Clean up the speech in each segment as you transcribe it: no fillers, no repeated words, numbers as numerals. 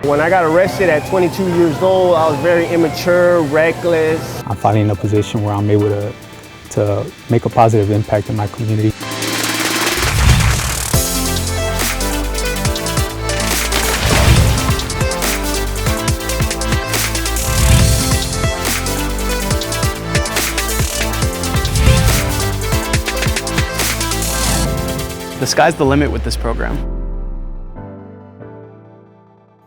When I got arrested at 22 years old, I was very immature, reckless. I'm finally in a position where I'm able to make a positive impact in my community. The sky's the limit with this program.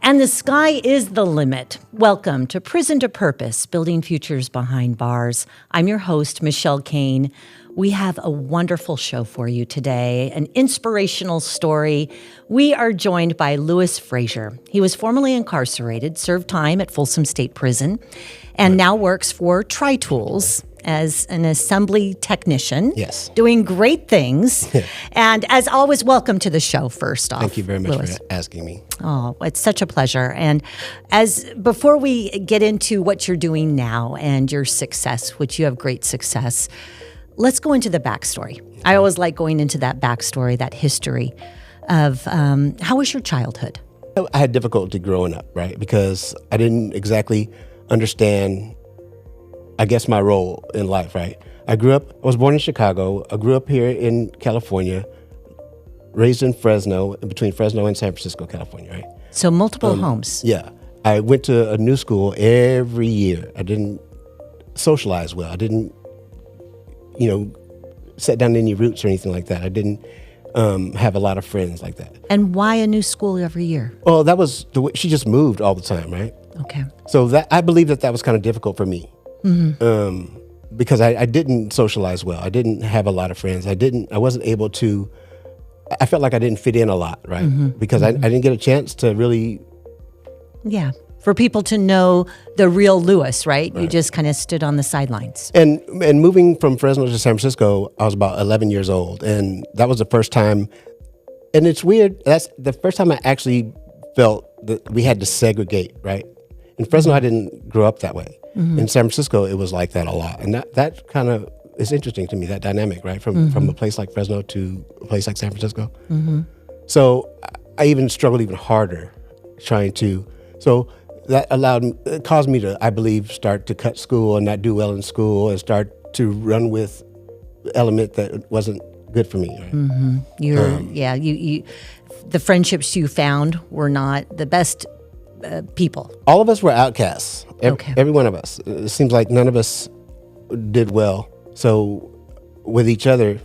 And the sky is the limit. Welcome to Prison to Purpose, Building Futures Behind Bars. I'm your host, Michelle Kane. We have a wonderful show for you today, an inspirational story. We are joined by Louis Frazier. He was formerly incarcerated, served time at Folsom State Prison, and now works for Tri-Tools as an assembly technician. Yes. Doing great things. And as always, welcome to the show first off. Thank you very much Louis. for asking me. Oh, it's such a pleasure. And before we get into what you're doing now and your success, which you have great success, let's go into the backstory. I always like going into that backstory, that history of how was your childhood? I had difficulty growing up, right? Because I didn't exactly understand, I guess, my role in life, right? I was born in Chicago. I grew up here in California, raised in Fresno, between Fresno and San Francisco, California, right? So multiple homes. Yeah. I went to a new school every year. I didn't socialize well. I didn't, set down any roots or anything like that. I didn't have a lot of friends like that. And why a new school every year? Well, that was the way she just moved all the time, right? Okay. So I believe that was kind of difficult for me. Mm-hmm. Because I didn't socialize well. I didn't have a lot of friends. I wasn't able to, I felt like I didn't fit in a lot, right? Mm-hmm. Because I didn't get a chance to really. Yeah. For people to know the real Louis, right? You just kind of stood on the sidelines. And moving from Fresno to San Francisco, I was about 11 years old. And that was the first time, and it's weird, that's the first time I actually felt that we had to segregate, right? In Fresno, I didn't grow up that way. Mm-hmm. In San Francisco, it was like that a lot. And that kind of is interesting to me, that dynamic, right? From a place like Fresno to a place like San Francisco. Mm-hmm. So I even struggled even harder trying to, so that caused me to, I believe, start to cut school and not do well in school and start to run with element that wasn't good for me. Right? Mm-hmm. The friendships you found were not the best people. All of us were outcasts. Every one of us. It seems like none of us did well. So with each other,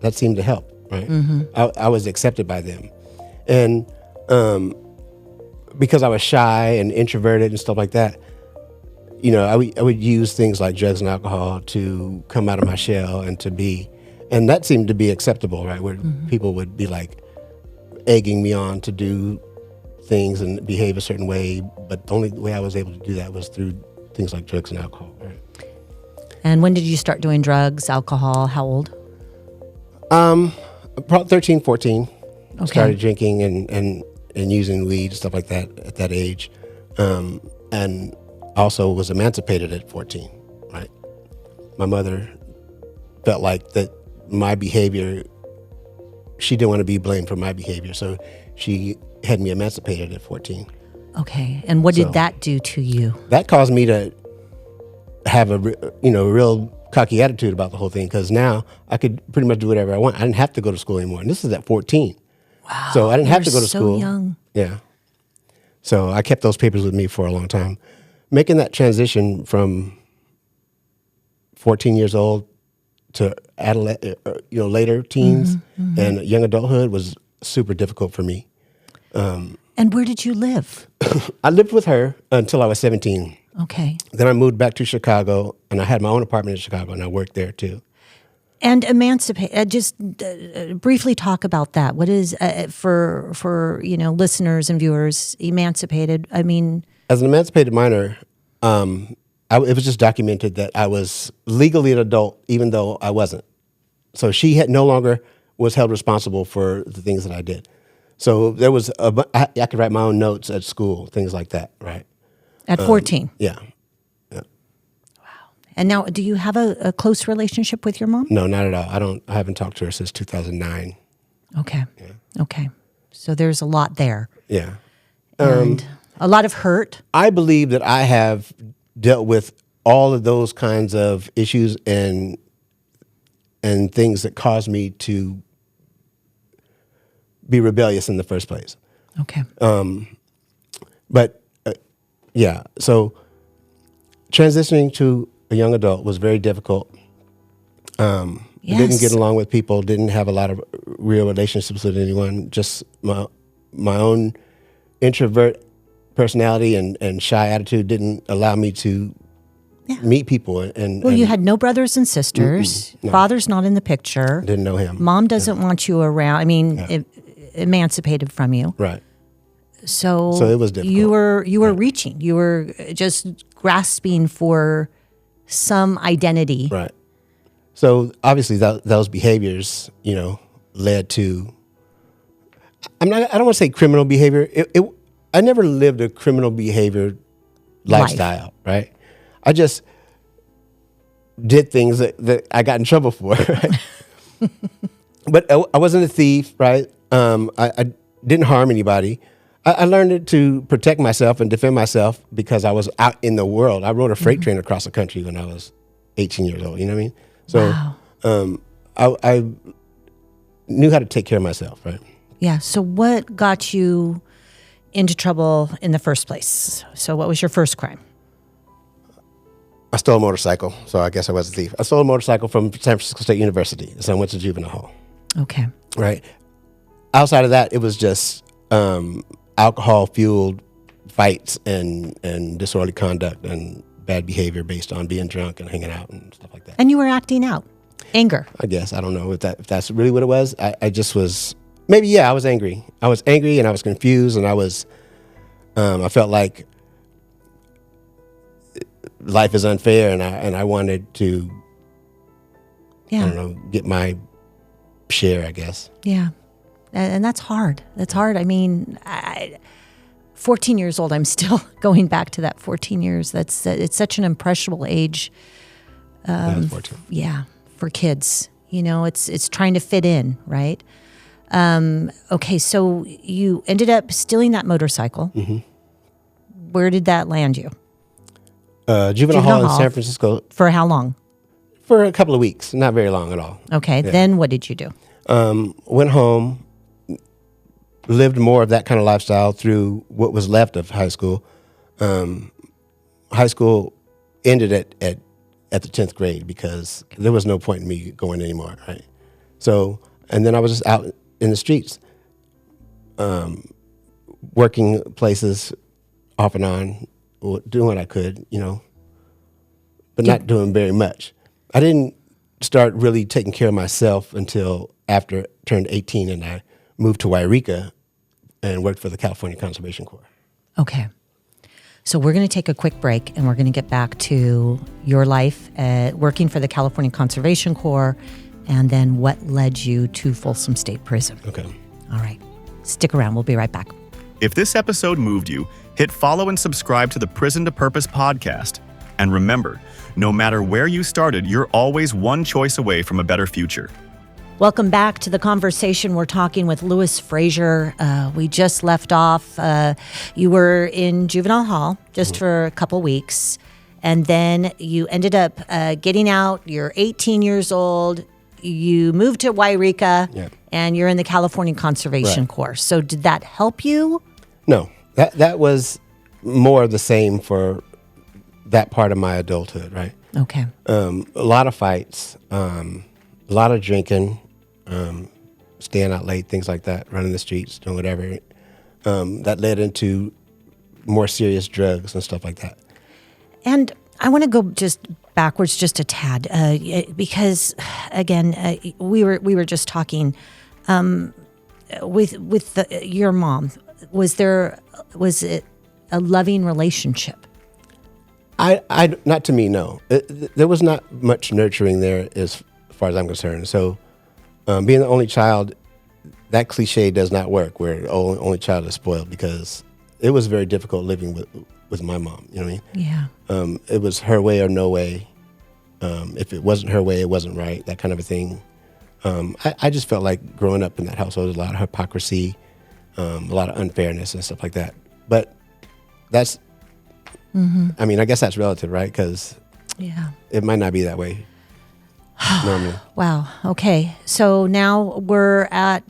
that seemed to help, right? Mm-hmm. I was accepted by them. And because I was shy and introverted and stuff like that, I would use things like drugs and alcohol to come out of my shell and that seemed to be acceptable, right? Where people would be like egging me on to do things and behave a certain way, but the only way I was able to do that was through things like drugs and alcohol, right? And when did you start doing drugs, alcohol? How old? Probably 13, 14. Okay. Started drinking and using weed, stuff like that at that age. And also was emancipated at 14, right? My mother felt like that my behavior, she didn't want to be blamed for my behavior, so she had me emancipated at 14. Okay, and what did that do to you? That caused me to have a real cocky attitude about the whole thing, because now I could pretty much do whatever I want. I didn't have to go to school anymore, and this is at 14. Wow, so I didn't have to go to school. So young. Yeah. So I kept those papers with me for a long time. Making that transition from 14 years old to later teens and young adulthood was super difficult for me. And where did you live? I lived with her until I was 17. Okay. Then I moved back to Chicago, and I had my own apartment in Chicago, and I worked there too. And emancipate. Just briefly talk about that. What is for listeners and viewers? Emancipated. I mean, as an emancipated minor, it was just documented that I was legally an adult, even though I wasn't. So she had no longer was held responsible for the things that I did. So there was I could write my own notes at school, things like that, right? At 14? Yeah. Wow. And now, do you have a close relationship with your mom? No, not at all. I haven't talked to her since 2009. Okay. Yeah. Okay. So there's a lot there. Yeah. And A lot of hurt. I believe that I have dealt with all of those kinds of issues and things that caused me to be rebellious in the first place. Okay. But yeah, so transitioning to a young adult was very difficult. Didn't get along with people, didn't have a lot of real relationships with anyone, just my own introvert personality and shy attitude didn't allow me to meet people. Well, you had no brothers and sisters. No. Father's not in the picture. Didn't know him. Mom doesn't want you around. I mean, emancipated from you. Right. So it was difficult. You were reaching. You were just grasping for some identity. Right. So obviously those behaviors, led to. I don't want to say criminal behavior. I never lived a criminal behavior lifestyle. Right. I just did things that I got in trouble for. Right. But I wasn't a thief. Right. I didn't harm anybody. I learned it to protect myself and defend myself because I was out in the world. I rode a freight train across the country when I was 18 years old. You know what I mean? So I knew how to take care of myself, right? Yeah. So what got you into trouble in the first place? So what was your first crime? I stole a motorcycle, so I guess I was a thief. I stole a motorcycle from San Francisco State University, so I went to juvenile hall. Okay. Right. Outside of that, it was just alcohol-fueled fights and disorderly conduct and bad behavior based on being drunk and hanging out and stuff like that. And you were acting out. Anger. I guess. I don't know if that's really what it was. I just was, maybe, I was angry. I was angry and I was confused and I felt like life is unfair and I wanted to, I don't know, get my share, I guess. Yeah. And that's hard. That's hard. I mean, 14 years old, I'm still going back to that 14 years. It's such an impressionable age. Yeah, for kids. It's trying to fit in, right? Okay, so you ended up stealing that motorcycle. Mm-hmm. Where did that land you? Juvenile hall in San Francisco. For how long? For a couple of weeks. Not very long at all. Okay, then what did you do? Went home. Lived more of that kind of lifestyle through what was left of high school. High school ended at the 10th grade because there was no point in me going anymore, right? So, and then I was just out in the streets, working places off and on, doing what I could, but not doing very much. I didn't start really taking care of myself until after I turned 18 and I moved to Wairika and worked for the California Conservation Corps. Okay. So we're going to take a quick break and we're going to get back to your life working for the California Conservation Corps and then what led you to Folsom State Prison. Okay. All right. Stick around. We'll be right back. If this episode moved you, hit follow and subscribe to the Prison to Purpose podcast. And remember, no matter where you started, you're always one choice away from a better future. Welcome back to the conversation. We're talking with Louis Frazier. We just left off. You were in juvenile hall just for a couple weeks, and then you ended up getting out. You're 18 years old. You moved to Wairika, and you're in the California Conservation Corps. So did that help you? No, that was more of the same for that part of my adulthood, right? Okay. A lot of fights, a lot of drinking. Staying out late, things like that, running the streets, doing whatever. That led into more serious drugs and stuff like that. And I want to go just backwards just a tad because, again, we were just talking with your mom. Was it a loving relationship? I not to me, no. There was not much nurturing there as far as I'm concerned. So. Being the only child, that cliche does not work where the only child is spoiled because it was very difficult living with my mom. You know what I mean? Yeah. It was her way or no way. If it wasn't her way, it wasn't right, that kind of a thing. I just felt like growing up in that household, there was a lot of hypocrisy, a lot of unfairness and stuff like that. But that's, I mean, I guess that's relative, right? Because Yeah. it might not be that way normally. Wow. Okay. So now we're at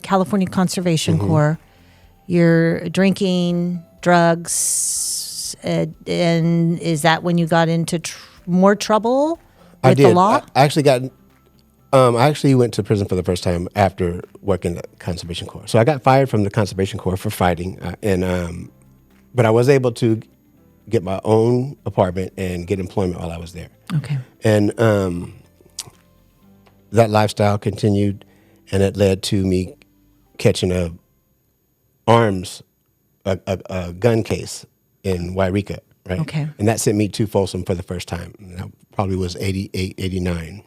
California Conservation Corps. You're drinking drugs, and is that when you got into more trouble with the law? I actually got. I actually went to prison for the first time after working at Conservation Corps. So I got fired from the Conservation Corps for fighting, but I was able to get my own apartment and get employment while I was there. Okay. And that lifestyle continued, and it led to me catching a gun case in Wairika, right? Okay. And that sent me to Folsom for the first time. And that probably was 88, 89.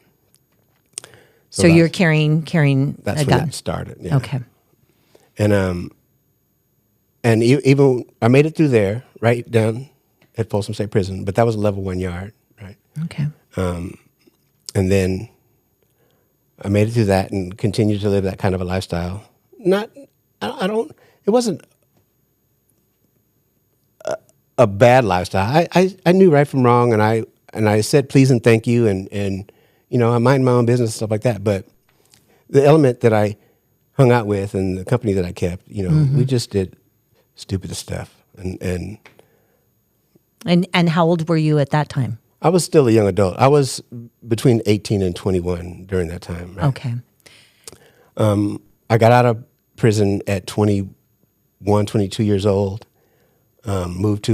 So you're carrying That's a when gun. that started. Yeah. Okay. And even I made it through there, right down at Folsom State Prison, but that was a level 1 yard, right? Okay. And then I made it through that and continued to live that kind of a lifestyle. It wasn't a bad lifestyle. I knew right from wrong, and I said please and thank you, and you know, I mind my own business and stuff like that. But the element that I hung out with and the company that I kept, you know, we just did stupid stuff. And how old were you at that time? I was still a young adult. I was between 18 and 21 during that time. Right? Okay. I got out of prison at 21, 22 years old. Moved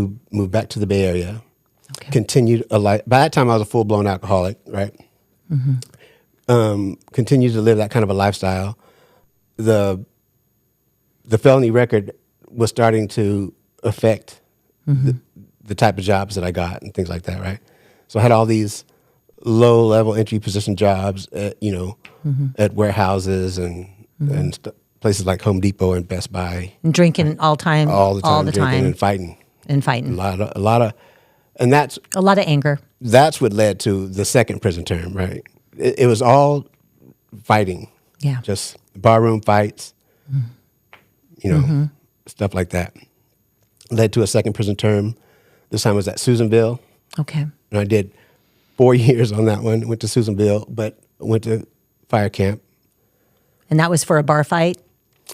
back to the Bay Area. Okay. Continued a life. By that time, I was a full blown alcoholic. Right. Continued to live that kind of a lifestyle. The felony record was starting to affect the type of jobs that I got and things like that. Right. So I had all these low level entry position jobs at, at warehouses and places like Home Depot and Best Buy. And drinking all the time. And fighting. A lot of, and that's a lot of anger. That's what led to the second prison term, right? It was all fighting. Yeah. Just barroom fights, stuff like that. Led to a second prison term. This time was at Susanville. Okay. And I did 4 years on that one. Went to Susanville, but went to fire camp. And that was for a bar fight?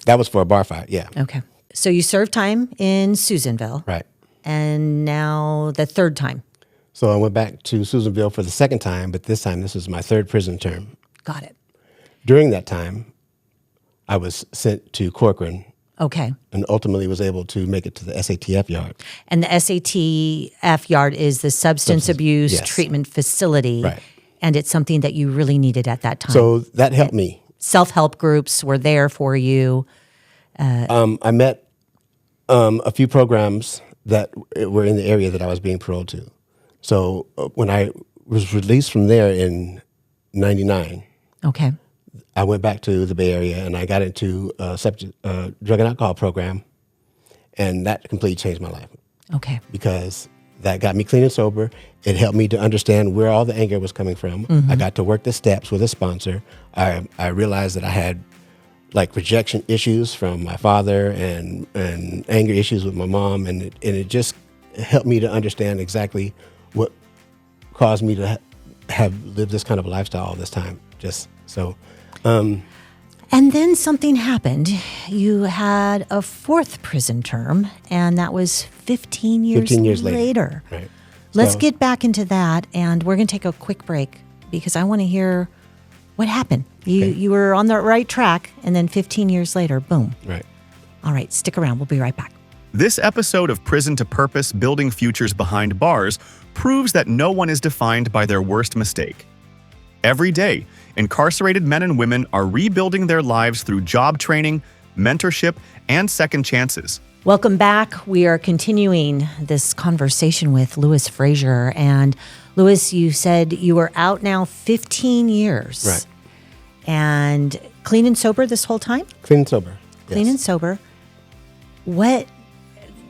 That was for a bar fight, yeah. Okay. So you served time in Susanville. Right. And now the third time. So I went back to Susanville for the second time, but this was my third prison term. Got it. During that time, I was sent to Corcoran. Okay. And ultimately was able to make it to the SATF yard. And the SATF yard is the Substance Abuse yes. Treatment Facility. Right. And it's something that you really needed at that time. So that helped me. Self-help groups were there for you. I met a few programs that were in the area that I was being paroled to. So when I was released from there in 99, okay, I went back to the Bay Area and I got into a drug and alcohol program, and that completely changed my life. Okay. Because that got me clean and sober. It helped me to understand where all the anger was coming from. I got to work the steps with a sponsor. I realized that I had like rejection issues from my father and anger issues with my mom, and it just helped me to understand exactly what caused me to have lived this kind of a lifestyle all this time. Just so. And then something happened. You had a fourth prison term, and that was 15 years later. Right. Let's get back into that, and we're going to take a quick break because I want to hear what happened. You were on the right track, and then 15 years later, boom. Right. All right, stick around. We'll be right back. This episode of Prison to Purpose, Building Futures Behind Bars proves that no one is defined by their worst mistake. Every day, incarcerated men and women are rebuilding their lives through job training, mentorship, and second chances. Welcome back. We are continuing this conversation with Louis Frazier. And Louis, you said you were out now 15 years. Right. And clean and sober this whole time? Clean and sober. Clean yes. and sober. What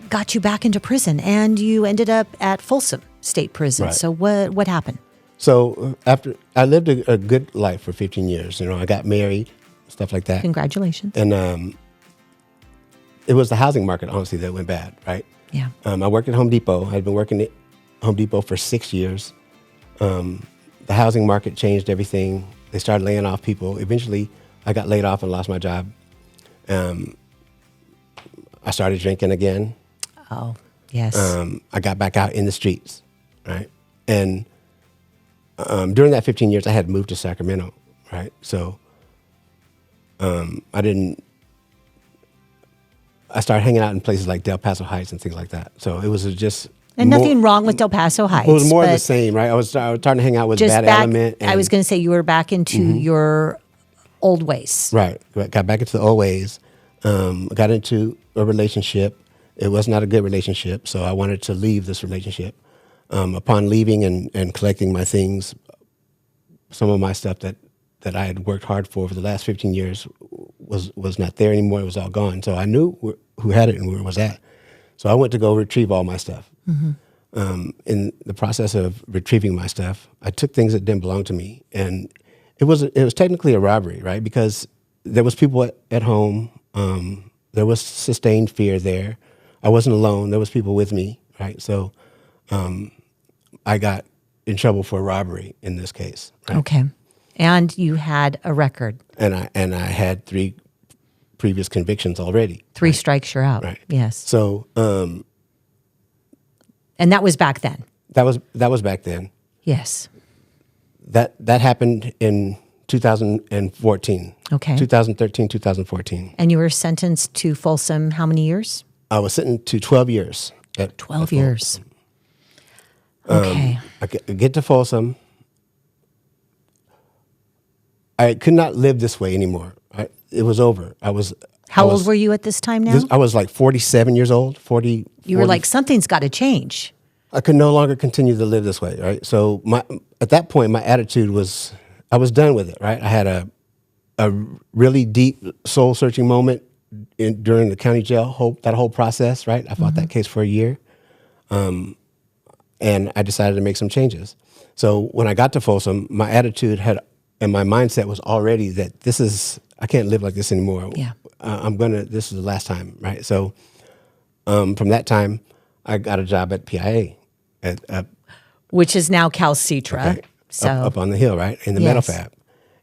got you back into prison? And you ended up at Folsom State Prison. Right. So what happened? So after I lived a good life for 15 years, I got married, stuff like that. Congratulations. And it was the housing market, honestly, that went bad, right? Yeah. I worked at Home Depot. I'd been working at Home Depot for 6 years. The housing market changed everything. They started laying off people. Eventually, I got laid off and lost my job. I started drinking again. Oh, yes. I got back out in the streets, right? And during that 15 years, I had moved to Sacramento, right? So I started hanging out in places like Del Paso Heights and things like that. So it was just... And nothing wrong with Del Paso Heights. It was more of the same, right? I was starting to hang out with Bad Element. I was going to say you were back into your old ways. Right. Got back into the old ways. Got into a relationship. It was not a good relationship, so I wanted to leave this relationship. Upon leaving and collecting my things, some of my stuff that I had worked hard for the last 15 years was not there anymore. It was all gone. So I knew who had it and where it was at. So I went to go retrieve all my stuff. In the process of retrieving my stuff, I took things that didn't belong to me, and it was technically a robbery, right? Because there was people at home. There was sustained fear there. I wasn't alone. There was people with me, right? So I got in trouble for robbery in this case. Right? Okay. And you had a record. And I had 3 previous convictions already. 3 strikes, you're out. Right. Yes. So and that was back then. that was back then. Yes. That happened in 2014. Okay. 2013, 2014. And you were sentenced to Folsom how many years? I was sentenced to 12 years. 12 years. Okay. I get to Folsom. I could not live this way anymore. It was over. How old were you at this time now? I was like 47 years old, 40. You were like, something's got to change. I could no longer continue to live this way, right? So at that point, my attitude was, I was done with it, right? I had a really deep soul-searching moment during the county jail, that whole process, right? I fought that case for a year. And I decided to make some changes. So when I got to Folsom, my attitude and my mindset was already that I can't live like this anymore. Yeah. This is the last time, right? So from that time, I got a job at PIA. Which is now CALCTRA. Okay, So up on the hill, right? In the metal fab.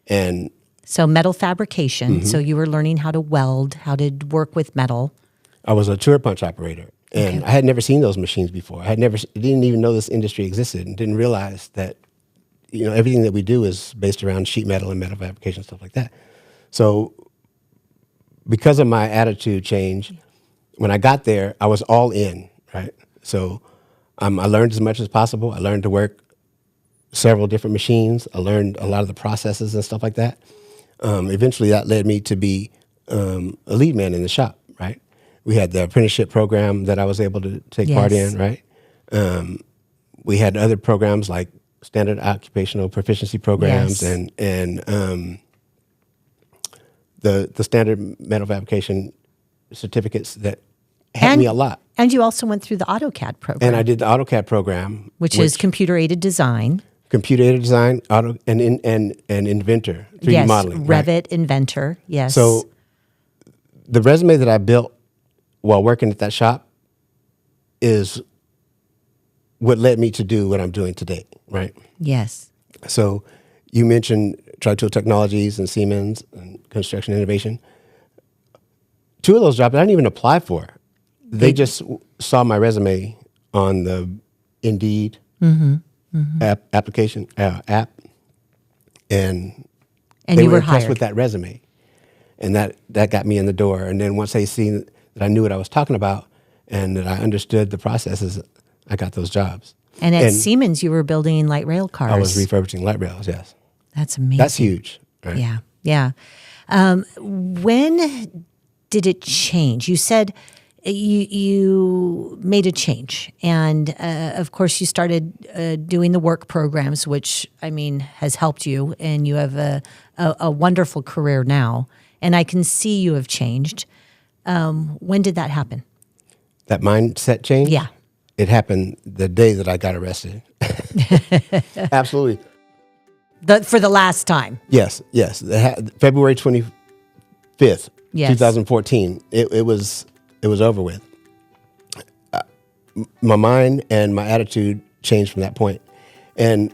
And so metal fabrication. So you were learning how to weld, how to work with metal. I was a tour punch operator. And I had never seen those machines before. Didn't even know this industry existed, and didn't realize that everything that we do is based around sheet metal and metal fabrication, stuff like that. So because of my attitude change, when I got there, I was all in, right? So I learned as much as possible. I learned to work several different machines. I learned a lot of the processes and stuff like that. Eventually, that led me to be a lead man in the shop, right? We had the apprenticeship program that I was able to take part in, right? We had other programs like standard occupational proficiency programs and the standard metal fabrication certificates that helped me a lot. And you also went through the Auto-CAD program. And I did the AutoCAD program, which is computer-aided design. Computer-aided design, and Inventor, 3D modeling. Revit, right? Inventor, yes. So the resume that I built while working at that shop is what led me to do what I'm doing today, right? Yes. So you mentioned Tri-Tool Technologies and Siemens and Construction Innovation. 2 of those jobs I didn't even apply for. They just saw my resume on the Indeed application app, and they you were were impressed hired with that resume, and that got me in the door. And then once they seen that I knew what I was talking about and that I understood the processes, I got those jobs. And at Siemens, you were building light rail cars. I was refurbishing light rails, yes. That's amazing. That's huge, right? Yeah, yeah. When did it change? You said you made a change, and of course you started doing the work programs, which has helped you, and you have a wonderful career now. And I can see you have changed. When did that happen? That mindset change? Yeah. It happened the day that I got arrested. Absolutely. For the last time. Yes. February 25th, 2014. It was over with. my mind and my attitude changed from that point. And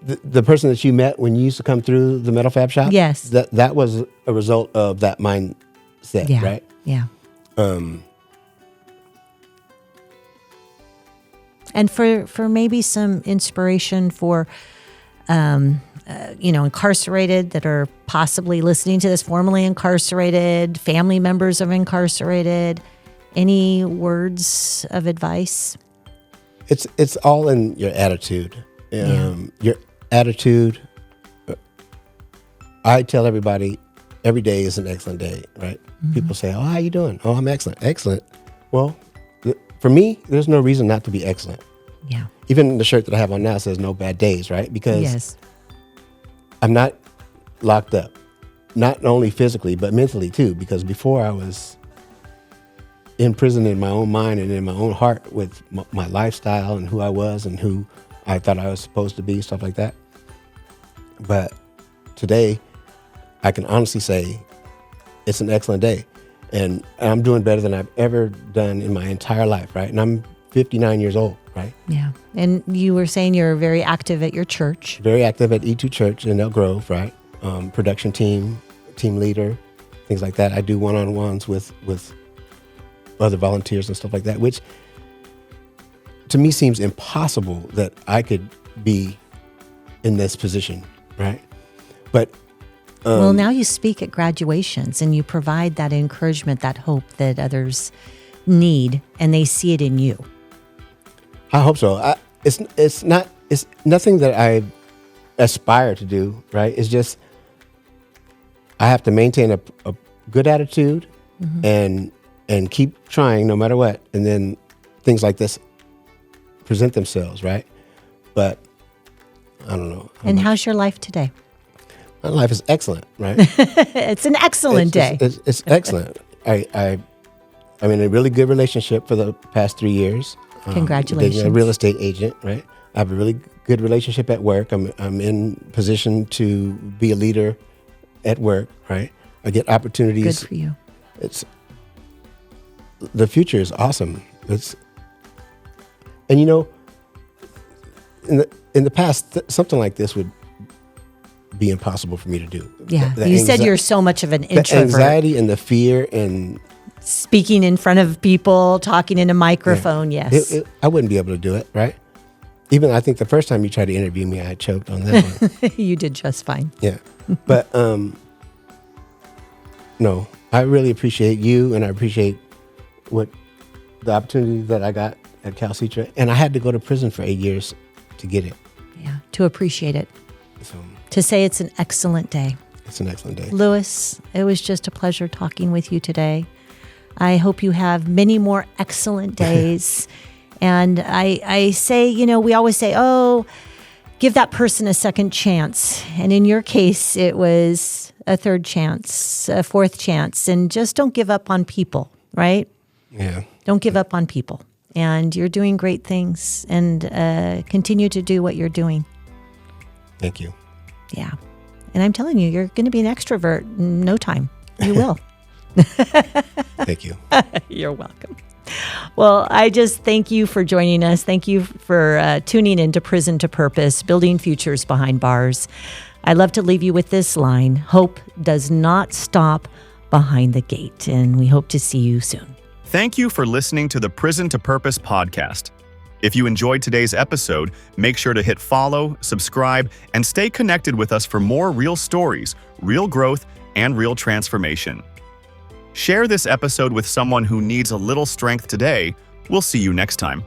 the person that you met when you used to come through the metal fab shop, Yes. that was a result of that mindset, Yeah. right? Yeah. And for maybe some inspiration for, incarcerated that are possibly listening to this, formerly incarcerated, family members of incarcerated, any words of advice? It's all in your attitude. Your attitude. I tell everybody, every day is an excellent day, right? Mm-hmm. People say, "Oh, how you doing?" "Oh, I'm excellent." Excellent. Well, for me, there's no reason not to be excellent. Yeah. Even the shirt that I have on now says "No bad days," right? Because Yes. I'm not locked up, not only physically but mentally too. Because before I was in prison in my own mind and in my own heart with my lifestyle and who I was and who I thought I was supposed to be, stuff like that. But today, I can honestly say it's an excellent day, and I'm doing better than I've ever done in my entire life, right? And I'm 59 years old, right? Yeah. And you were saying you're very active at your church. Very active at E2 Church in Elk Grove, right? Production team leader, things like that. I do one-on-ones with other volunteers and stuff like that, which to me seems impossible that I could be in this position, right? But Well, now you speak at graduations and you provide that encouragement, that hope that others need, and they see it in you. I hope so. It's nothing that I aspire to do, right? It's just I have to maintain a good attitude and keep trying no matter what, and then things like this present themselves, right? But I don't know. And how's your life today? My life is excellent, right? It's an excellent day. It's excellent. I'm in a really good relationship for the past 3 years. Congratulations. Being a real estate agent, right? I have a really good relationship at work. I'm in position to be a leader at work, right? I get opportunities. Good for you. The future is awesome. In the past, something like this would be impossible for me to do. Yeah. You said you're so much of an introvert. The anxiety and the fear and speaking in front of people, talking in a microphone, yes. I wouldn't be able to do it, right? Even I think the first time you tried to interview me, I choked on that one. You did just fine. Yeah. But no, I really appreciate you, and I appreciate the opportunity that I got at CALCTRA, and I had to go to prison for 8 years to get it. Yeah, to appreciate it. So To say it's an excellent day. it's an excellent day. Louis, it was just a pleasure talking with you today. I hope you have many more excellent days. And I say, we always say, oh, give that person a second chance. And in your case, it was a third chance, a fourth chance. And just don't give up on people, right? Yeah. Don't give up on people. And you're doing great things, and continue to do what you're doing. Thank you. Yeah. And I'm telling you, you're going to be an extrovert in no time. You will. Thank you. You're welcome. Well, I just thank you for joining us. Thank you for tuning into Prison to Purpose, Building Futures Behind Bars. I love to leave you with this line: hope does not stop behind the gate. And we hope to see you soon. Thank you for listening to the Prison to Purpose podcast. If you enjoyed today's episode, make sure to hit follow, subscribe, and stay connected with us for more real stories, real growth, and real transformation. Share this episode with someone who needs a little strength today. We'll see you next time.